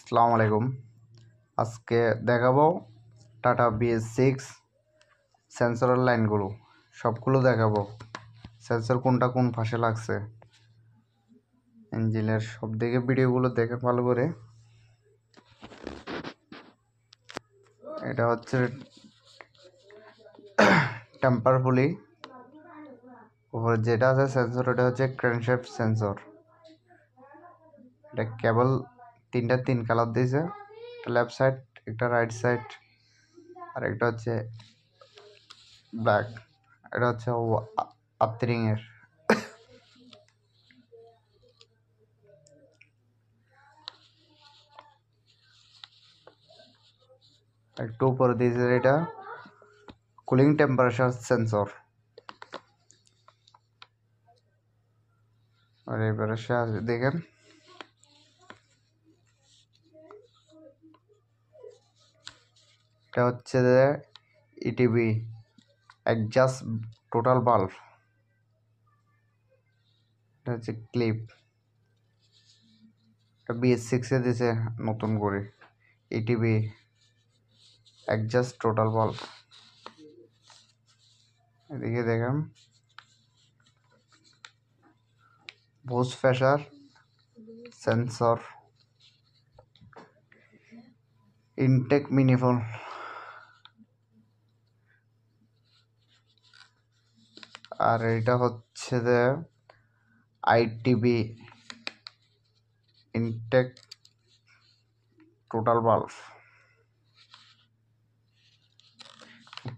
আসসালামু আলাইকুম। আজকে দেখাবো টাটা BS6 সেন্সরের লাইনগুলো সবগুলো দেখাবো। সেন্সর কোনটা কোন পাশে লাগছে, ইঞ্জিনের সব দিকে ভিডিওগুলো দেখে ভালো করে। এটা হচ্ছে টেম্পার পুলি, উপরে যেটা আছে সেন্সর ওটা হচ্ছে ক্র্যাঙ্কশ্যাফট সেন্সর। এটা কেবল তিন কালার দিয়েছে, একটা লেফট সাইড, একটা রাইট সাইড, আর একটা হচ্ছে ব্ল্যাক। এটা হচ্ছে আর্থিং এর। একটু উপরে দিয়েছে এটা কুলিং টেম্পারেচার সেন্সর। আর এবারে দেখেন এটা হচ্ছে যে ইটিবি অ্যাডজাস্ট টোটাল বাল্ব। এটা হচ্ছে ক্লিপ, এটা BS6 এ দিয়েছে নতুন করে ইটিবি অ্যাডজাস্ট টোটাল বাল্ব। এদিকে দেখেন বুস্ট প্রেসার সেন্সর, ইনটেক মিনিফোন, আর এটা হচ্ছে যে ITB ইনটেক টোটাল বাল্ব।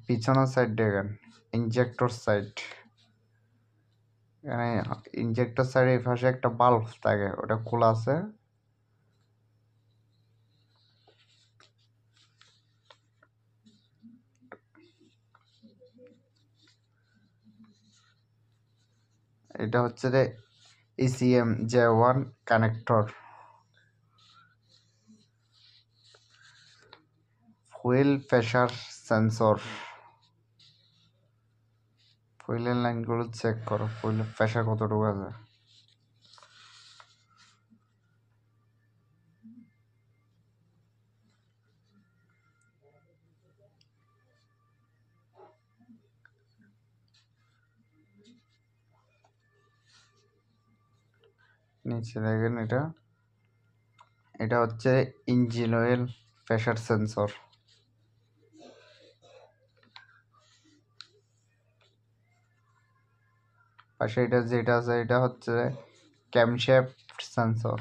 পিছনের সাইড দেখেন ইনজেক্টর সাইড, এখানে ইনজেক্টর সাইডে এই পাশে একটা বাল্ব থাকে, ওটা খোলা আছে। এটা হচ্ছে যে ECM J1 connector. Fuel pressure sensor, ফুয়েলের লাইনগুলো চেক করো, ফুয়েলের প্রেসার কতটুকু আছে। নিচে দেখেন এটা এটা হচ্ছে ইঞ্জিন অয়েল প্রেসার সেন্সর। পাশে এটা যেটা আছে এটা হচ্ছে ক্যামশ্যাফট সেন্সর।